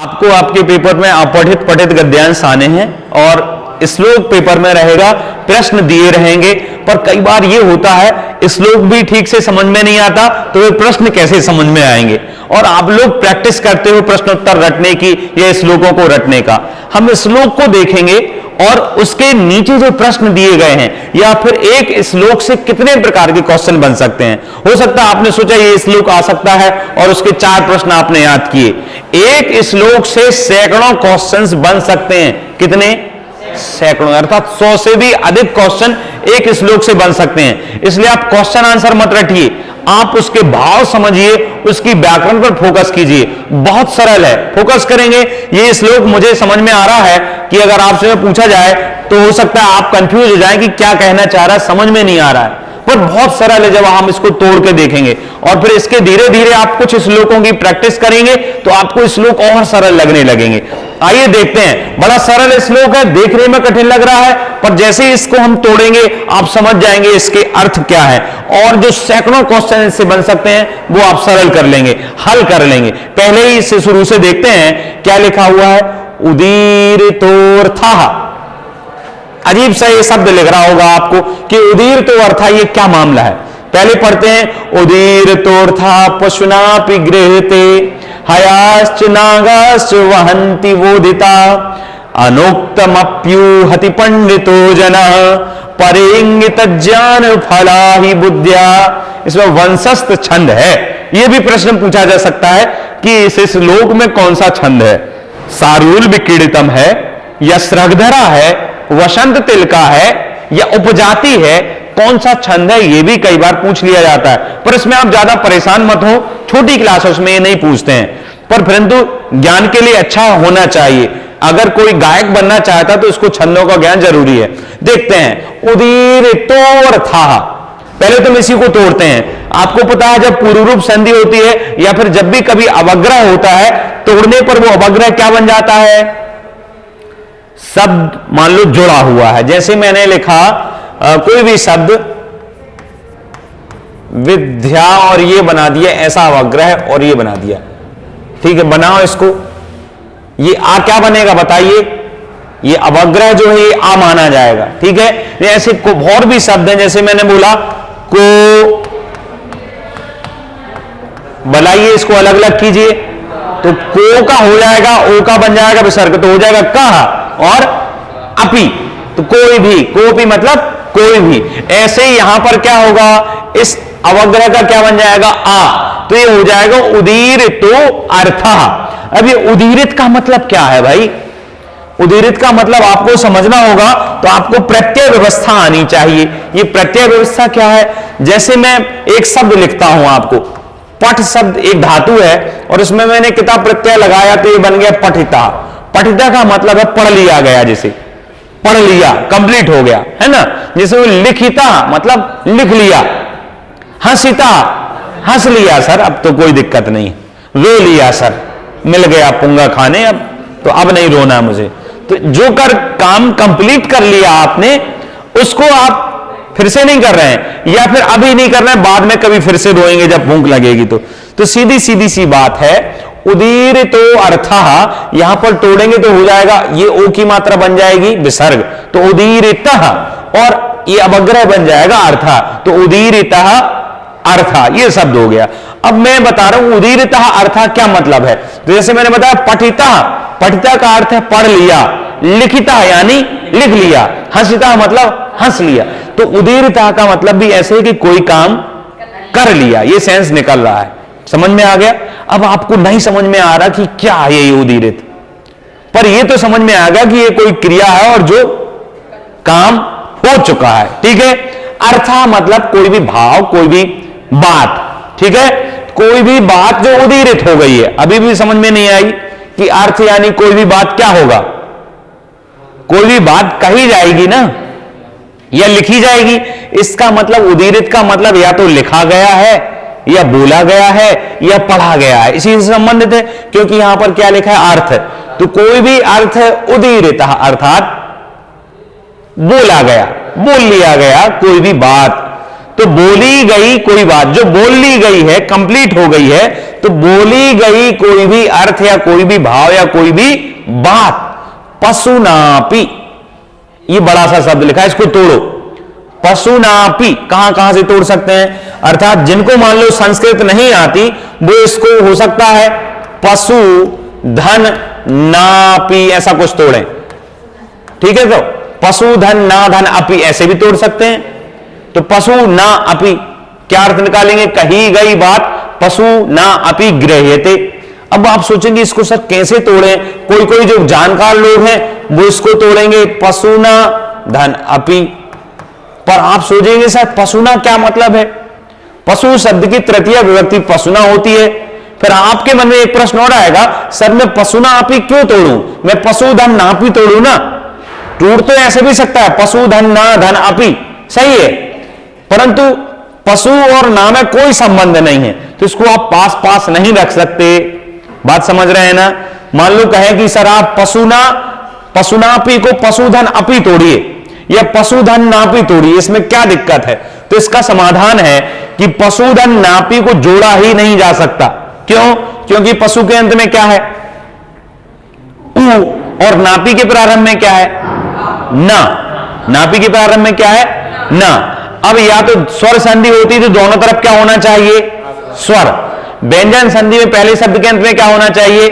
आपको आपके पेपर में अपठित पठित गद्यांश आने हैं और श्लोक पेपर में रहेगा, प्रश्न दिए रहेंगे। पर कई बार ये होता है श्लोक भी ठीक से समझ में नहीं आता, तो वे प्रश्न कैसे समझ में आएंगे। और आप लोग प्रैक्टिस करते हो प्रश्न उत्तर रटने की या श्लोकों को रटने का। हम श्लोक को देखेंगे और उसके नीचे जो प्रश्न दिए गए हैं, या फिर एक श्लोक से कितने प्रकार के क्वेश्चन बन सकते हैं। हो सकता है आपने सोचा ये श्लोक आ सकता है और उसके 4 प्रश्न आपने याद किए। एक श्लोक से सैकड़ों क्वेश्चंस बन सकते हैं। कितने? सैकड़ों, अर्थात 100 से भी अधिक क्वेश्चन एक श्लोक से बन सकते हैं। इसलिए आप क्वेश्चन आंसर मत रटिए, आप उसके भाव समझिए, उसकी व्याकरण पर फोकस कीजिए। बहुत सरल है, फोकस करेंगे। ये श्लोक मुझे समझ में आ रहा है कि अगर आपसे पूछा जाए तो हो सकता है आप कंफ्यूज हो जाएं कि क्या कहना चाह रहा है, समझ में नहीं आ रहा है। पर बहुत सरल है जब हम इसको तोड़ के देखेंगे और फिर इसके धीरे धीरे आप कुछ श्लोकों की प्रैक्टिस करेंगे तो आपको श्लोक और सरल लगने लगेंगे। आइए देखते हैं। बड़ा सरल श्लोक है, देखने में कठिन लग रहा है, पर जैसे ही इसको हम तोड़ेंगे आप समझ जाएंगे इसके अर्थ क्या है, और जो सैकड़ों क्वेश्चन इससे बन सकते हैं वो आप सरल कर लेंगे, हल कर लेंगे। पहले ही इससे शुरू से देखते हैं क्या लिखा हुआ है। उदीरितोऽर्थः, अजीब सा ये शब्द लिख रहा होगा आपको कि उदीरितोऽर्थः, ये क्या मामला है। पहले पढ़ते हैं। उदीरितोऽर्थः पशुनापि गृह्यते हयाश्च नागाश्च वहन्ति वोदिता अनुक्तमप्यूहति पंडितो जनः परेंगित ज्ञान फला ही बुद्ध्या। इसमें वंशस्थ छंद है। यह भी प्रश्न पूछा जा सकता है कि इस श्लोक में कौन सा छंद है। सारूल विकीर्णितम है या श्रगधरा है, वसंत तिलका है या उपजाति है, कौन सा छंद है, यह भी कई बार पूछ लिया जाता है। पर इसमें आप ज्यादा परेशान मत हो, छोटी क्लासेस में ये नहीं पूछते हैं, पर परंतु ज्ञान के लिए अच्छा होना चाहिए। अगर कोई गायक बनना चाहता तो उसको छंदों का ज्ञान जरूरी है। देखते हैं। उदीरितोऽर्थः, पहले तुम इसी को तोड़ते हैं। आपको पता है जब पूर्व रूप संधि होती है या फिर जब भी कभी अवग्रह होता है, तोड़ने पर वो अवग्रह क्या बन जाता है, शब्द मान लो जुड़ा हुआ है। जैसे मैंने लिखा कोई भी शब्द विद्या और ये बना दिया, ऐसा अवग्रह और ये बना दिया, ठीक है, बनाओ इसको। ये आ क्या बनेगा बताइए, ये अवग्रह जो है ये आ माना जाएगा, ठीक है। ऐसे और भी शब्द हैं, जैसे मैंने बोला को, बनाइए इसको अलग अलग कीजिए तो को का हो जाएगा, ओ का बन जाएगा विसर्ग, तो हो जाएगा कह, और अपि तो कोई भी, कोपी मतलब कोई भी। ऐसे ही यहां पर क्या होगा, इस अवग्रह का क्या बन जाएगा, आ, तो ये हो जाएगा उदीरितोऽर्थः। अब ये उदीरित का मतलब क्या है भाई। उदीरित का मतलब आपको समझना होगा, तो आपको प्रत्यय व्यवस्था आनी चाहिए। ये प्रत्यय व्यवस्था क्या है, जैसे मैं एक शब्द लिखता हूं आपको, पठ शब्द एक धातु है और इसमें मैंने किताब प्रत्यय लगाया तो ये बन गया पठिता। पठिता का मतलब है पढ़ लिया गया, जैसे पढ़ लिया, कंप्लीट हो गया, है ना। जैसे वो लिखिता मतलब लिख लिया, हंसिता हंस लिया सर, अब तो कोई दिक्कत नहीं, रो लिया सर, मिल गया पुंगा खाने, अब तो अब नहीं रोना मुझे। तो जो काम कंप्लीट कर लिया आपने, उसको आप फिर से नहीं कर रहे हैं, या फिर अभी नहीं कर रहे हैं, बाद में कभी फिर से रोएंगे जब भूख लगेगी। तो सीधी सीधी सी बात है। उदीरितोऽर्थः, यहां पर तोड़ेंगे तो हो जाएगा, ये ओ की मात्रा बन जाएगी विसर्ग, तो उदीरितः, और ये अवग्रह बन जाएगा अर्था, तो उदीरितः अर्था, ये शब्द हो गया। अब मैं बता रहा हूं उदीरितः अर्था क्या मतलब है। तो जैसे मैंने बताया पठिता, पठिता का अर्थ है पढ़ लिया, लिखिता यानी लिख लिया, हंसिता मतलब हंस लिया। तो उदीरितः का मतलब भी ऐसे है कि कोई काम कर लिया, ये सेंस निकल रहा है। समझ में आ गया। अब आपको नहीं समझ में आ रहा कि क्या है ये उदीरित, पर ये तो समझ में आ गया कि ये कोई क्रिया है और जो काम हो चुका है, ठीक है। अर्था मतलब कोई भी भाव, कोई भी बात, ठीक है, कोई भी बात जो उदीरित हो गई है। अभी भी समझ में नहीं आई कि अर्थ यानी कोई भी बात क्या होगा, कोई भी बात कही जाएगी ना, या लिखी जाएगी। इसका मतलब उदीरित का मतलब या तो लिखा गया है, या बोला गया है, या पढ़ा गया है, इसी से संबंधित है। क्योंकि यहां पर क्या लिखा है, अर्थ, तो कोई भी अर्थ उदीरितः अर्थात बोला गया, बोल लिया गया कोई भी बात। तो बोली गई कोई बात, जो बोल ली गई है, कंप्लीट हो गई है, तो बोली गई कोई भी अर्थ या कोई भी भाव या कोई भी बात, पशुनापि, ये बड़ा सा शब्द लिखा है, इसको तोड़ो। पशुनापि कहां कहां से तोड़ सकते हैं, अर्थात जिनको मान लो संस्कृत नहीं आती वो इसको हो सकता है पशु धन नापि ऐसा कुछ तोड़ें, ठीक है। तो पशु धन ना धन अपि ऐसे भी तोड़ सकते हैं। तो पशु ना अपि क्या अर्थ निकालेंगे, कही गई बात पशु ना अपि गृह्यते। अब आप सोचेंगे इसको सर कैसे तोड़ें, कोई कोई जो जानकार लोग हैं वो इसको तोड़ेंगे पशु ना धन अपि, पर आप सोचेंगे सर पशुना क्या मतलब है, पशु शब्द की तृतीय विभक्ति पशुना होती है। फिर आपके मन में एक प्रश्न और आएगा, सर मैं पशुना अपि क्यों तोड़ूं, मैं पशु धन नापि तोड़ू ना। टूट तो ऐसे भी सकता है पशु धन ना धन अपि, सही है, परंतु पशु और ना में कोई संबंध नहीं है, तो इसको आप पास पास नहीं रख सकते। बात समझ रहे हैं ना। मान लो कहें कि सर आप पशुनापि को पशुधन अपि तोड़िए या पशुधन नापि तोड़िए, इसमें क्या दिक्कत है। तो इसका समाधान है कि पशुधन नापि को जोड़ा ही नहीं जा सकता। क्यों, क्योंकि पशु के अंत में क्या है उ, और नापि के प्रारंभ में क्या है ना, नापि के प्रारंभ में क्या है ना। अब या तो स्वर संधि होती तो दोनों तरफ क्या होना चाहिए स्वर, व्यंजन संधि में पहले शब्द के अंत में क्या होना चाहिए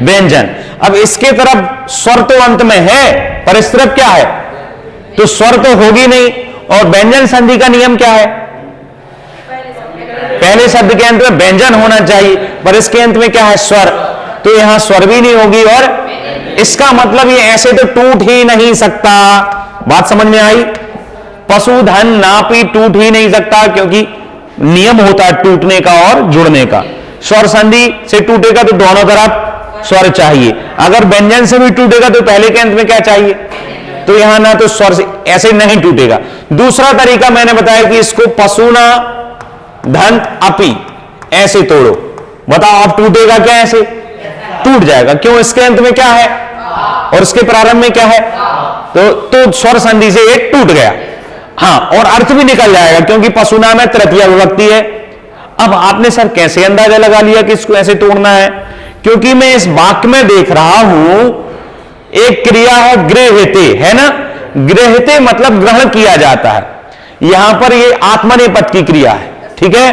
व्यंजन। अब इसके तरफ स्वर तो अंत में है पर इस तरफ क्या है, तो स्वर तो होगी नहीं। और व्यंजन संधि का नियम क्या है, पहले शब्द के अंत में व्यंजन होना चाहिए पर इसके अंत में क्या है स्वर, तो यहां स्वर भी नहीं होगी और इसका मतलब ये ऐसे तो टूट ही नहीं सकता। बात समझ में आई। पशुधन नापि टूट ही नहीं सकता क्योंकि नियम होता है टूटने का और जुड़ने का। स्वर संधि से टूटेगा तो दोनों तरफ स्वर चाहिए, अगर व्यंजन से भी टूटेगा तो पहले के अंत में क्या चाहिए, तो यहां ना तो स्वर से ऐसे नहीं टूटेगा। दूसरा तरीका मैंने बताया कि इसको पशुना धन अपि ऐसे तोड़ो, बताओ अब टूटेगा क्या, ऐसे टूट जाएगा। क्यों, इसके अंत में क्या है और इसके प्रारंभ में क्या है, तो स्वर संधि से एक टूट गया। हाँ, और अर्थ भी निकल जाएगा क्योंकि पशुना में तृतीय विभक्ति है। अब आपने सर कैसे अंदाजा लगा लिया कि इसको ऐसे तोड़ना है, क्योंकि मैं इस वाक्य में देख रहा हूं एक क्रिया है गृह्यते, है ना। गृह्यते मतलब ग्रहण किया जाता है, यहां पर ये आत्मनेपद की क्रिया है, ठीक है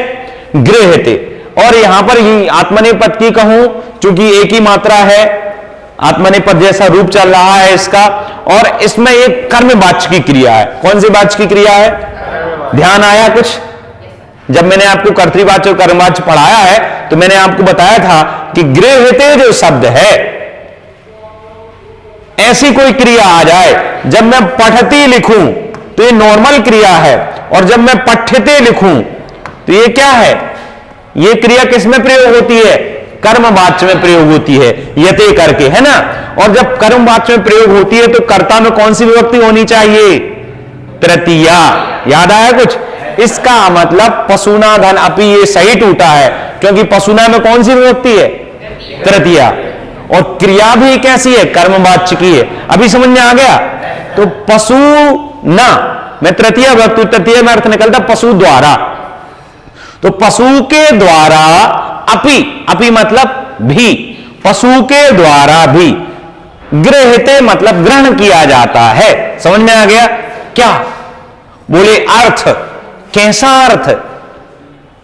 गृह्यते। और यहां पर ये आत्मनेपद की कहूं चूंकि एक ही मात्रा है, आत्मनेपद जैसा रूप चल रहा है इसका, और इसमें एक कर्मवाच्य की क्रिया है। कौन सी वाच्य की क्रिया है, ध्यान आया कुछ, जब मैंने आपको कर्तृवाच्य और कर्मवाच्य पढ़ाया है तो मैंने आपको बताया था कि गृह्यते जो शब्द है, ऐसी कोई क्रिया आ जाए, जब मैं पठती लिखूं तो ये नॉर्मल क्रिया है, और जब मैं पठ्यते लिखूं तो ये क्या है, ये क्रिया किसमें प्रयोग होती है, कर्मवाच्य में प्रयोग होती है, यते करके, है ना। और जब कर्मवाच्य में प्रयोग होती है तो कर्ता में कौन सी विभक्ति होनी चाहिए, तृतीया। याद आया कुछ, इसका मतलब पशुना धन अपि ये सही टूटा है क्योंकि पशुना में कौन सी विभक्ति है, तृतीया, और क्रिया भी कैसी है, कर्मवाच्य की है। अभी समझ में आ गया। तो पशु ना में तृतीय विभक्ति, तृतीय में अर्थ निकलता पशु द्वारा, तो पशु के द्वारा अपि, अपि मतलब भी, पशु के द्वारा भी, गृह्यते मतलब ग्रहण किया जाता है। समझ में आ गया क्या, बोले अर्थ, कैसा अर्थ,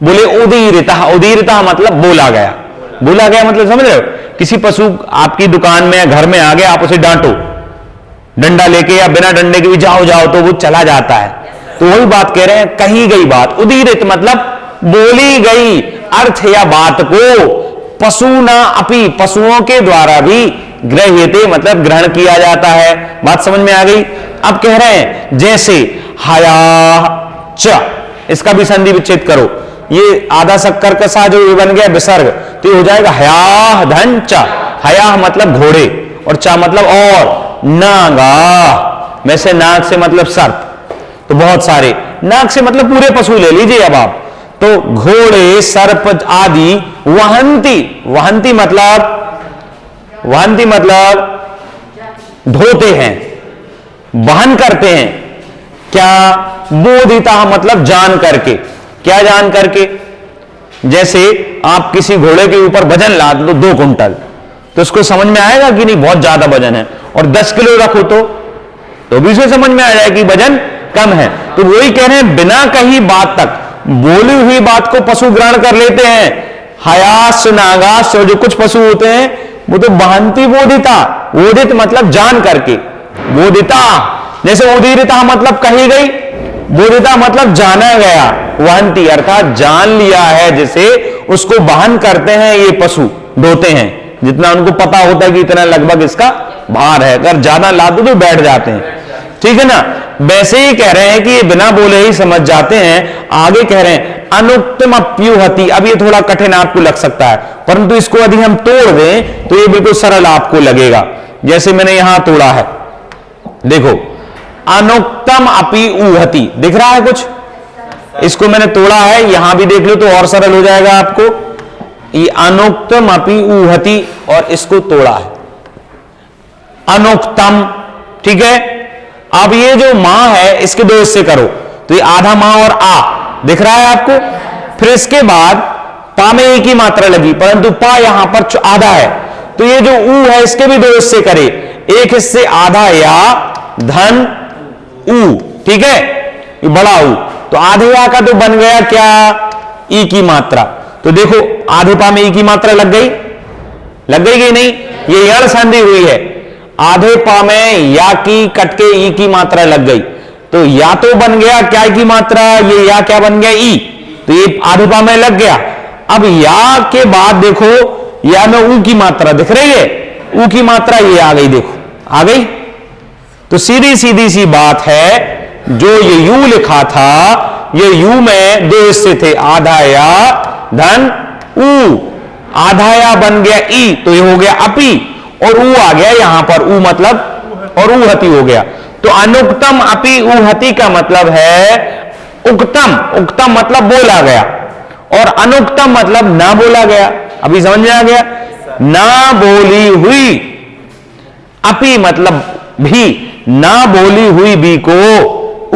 बोले उदीरिता, उदीरिता मतलब बोला गया, बोला गया मतलब समझ रहे हो, किसी पशु आपकी दुकान में या घर में आ गया, आप उसे डांटो डंडा लेके या बिना डंडे के भी जाओ जाओ तो वो चला जाता है, तो वही बात कह रहे हैं, कही गई बात, उदीरित मतलब बोली गई अर्थ या बात को पशुना अपि पशुओं के द्वारा भी गृह्यते मतलब ग्रहण किया जाता है। बात समझ में आ गई। अब कह रहे हैं जैसे हया च, इसका भी संधि विच्छेद करो, ये आधा शक्कर का सा जो बन गया विसर्ग, तो ये हो जाएगा हया धन च। हया मतलब घोड़े और चा मतलब और, नागा में से नाग से मतलब सर्प, तो बहुत सारे, नाग से मतलब पूरे पशु ले लीजिए अब आप, तो घोड़े सर्प आदि वहंती, वहंती मतलब ढोते हैं, वहन करते हैं, क्या? बोधिता मतलब जान करके। क्या जान करके? जैसे आप किसी घोड़े के ऊपर वजन लाद दो 2 कुंटल, तो उसको समझ में आएगा कि नहीं बहुत ज्यादा वजन है, और 10 किलो रखो तो भी उसे समझ में आ जाए कि वजन कम है। तो वही कह रहे हैं, बिना कही बात तक बोली हुई बात को पशु ग्रहण कर लेते हैं। हयास नागास जो कुछ पशु होते हैं वो तो बहंती बोधिता, बोधित मतलब जान करके, बोधिता। जैसे उदीरिता मतलब कही गई, बोधिता मतलब जाना गया, वहंती अर्थात जान लिया है, जिसे उसको वहन करते हैं ये पशु, ढोते हैं, जितना उनको पता होता है कि इतना लगभग इसका भार है, अगर ज्यादा ला दो तो बैठ जाते हैं, ठीक है ना। वैसे ही कह रहे हैं कि ये बिना बोले ही समझ जाते हैं। आगे कह रहे हैं अनुक्तम अप्युहति। अब ये थोड़ा कठिन आपको लग सकता है, परंतु इसको यदि हम तोड़ दें तो ये बिल्कुल सरल आपको लगेगा। जैसे मैंने यहां तोड़ा है, देखो, अनुक्तम अपि ऊहति, दिख रहा है कुछ? इसको मैंने तोड़ा है, यहां भी देख लो तो और सरल हो जाएगा आपको। ये अनुक्तम अपि ऊहति, और इसको तोड़ा है अनुक्तम, ठीक है। अब ये जो मां है इसके 2 हिस्से करो, तो ये आधा मां और आ दिख रहा है आपको। फिर इसके बाद पा में ई की मात्रा लगी, परंतु पा यहां पर आधा है, तो ये जो ऊ है इसके भी 2 हिस्से करे, एक हिस्से आधा या धन ऊ, ठीक है, ये बड़ा ऊ। तो आधे या का तो बन गया क्या? ई की मात्रा। तो देखो आधे पा में ई की मात्रा लग गई कि नहीं? ये यण संधि हुई है, आधे पा में या की कट के ई की मात्रा लग गई, तो या तो बन गया क्या की मात्रा, ये या क्या बन गया? ई, तो ये आधे पा में लग गया। अब या के बाद देखो या में ऊ की मात्रा दिख रही है, ऊ की मात्रा ये आ गई, देखो आ गई। तो सीधी सीधी सी बात है, जो ये यू लिखा था, ये यू में 2 हिस्से थे, आधा या धन ऊ, आधा या बन गया ई, तो ये हो गया अपि, और ऊ आ गया यहां पर, ऊ मतलब और ऊहति हो गया। तो अनुक्तम अपि ऊहति का मतलब है उक्तम, उक्तम मतलब बोला गया, और अनुक्तम मतलब ना बोला गया। अभी समझ में आ गया? ना बोली हुई, अपि मतलब भी, ना बोली हुई भी को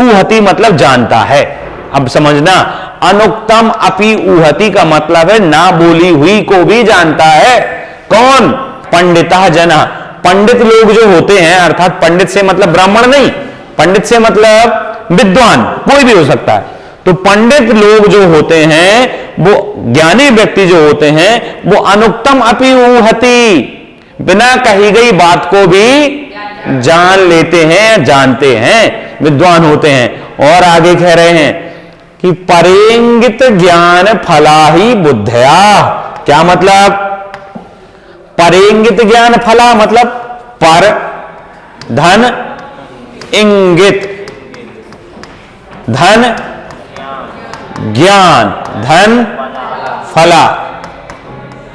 ऊहति मतलब जानता है। अब समझना, अनुक्तम अपि ऊहति का मतलब है ना बोली हुई को भी जानता है। कौन? पंडिता जना, पंडित लोग जो होते हैं, अर्थात पंडित से मतलब ब्राह्मण नहीं, पंडित से मतलब विद्वान, कोई भी हो सकता है। तो पंडित लोग जो होते हैं, वो ज्ञानी व्यक्ति जो होते हैं, वो अनुक्तम अपि ऊहति, बिना कही गई बात को भी जान लेते हैं, जानते हैं, विद्वान होते हैं। और आगे कह रहे हैं कि परेंगित ज्ञान फला ही बुद्धया। क्या मतलब? परेंगित ज्ञान फला मतलब पर धन इंगित, धन ज्ञान, धन फला,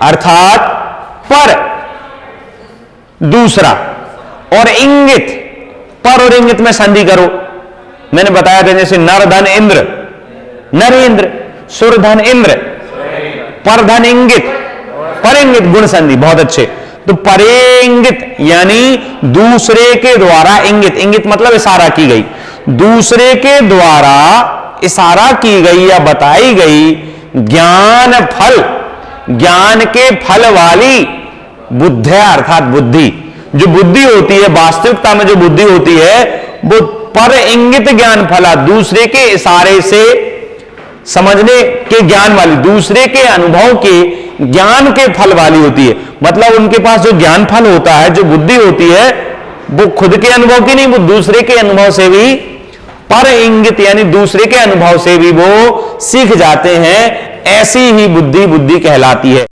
अर्थात पर दूसरा, और इंगित, पर और इंगित में संधि करो। मैंने बताया था जैसे नर धन इंद्र, नरेंद्र, सुर धन इंद्र, पर धन इंगित, परेंगित गुण संधि, बहुत अच्छे। तो परेंगित यानी दूसरे के द्वारा, इंगित, इंगित मतलब इशारा की गई, दूसरे के द्वारा इशारा की गई या बताई गई ज्ञान फल, ज्ञान के फल वाली बुद्धिया अर्थात बुद्धि, जो बुद्धि होती है वास्तविकता में, जो बुद्धि होती है वो पर इंगित ज्ञान फला, दूसरे के इशारे से समझने के ज्ञान वाली, दूसरे के अनुभव के ज्ञान के फल वाली होती है। मतलब उनके पास जो ज्ञान फल होता है, जो बुद्धि होती है, वो खुद के अनुभव की नहीं, वो दूसरे के अनुभव से भी पर इंगित यानी दूसरे के अनुभव से भी वो सीख जाते हैं। ऐसी ही बुद्धि बुद्धि कहलाती है।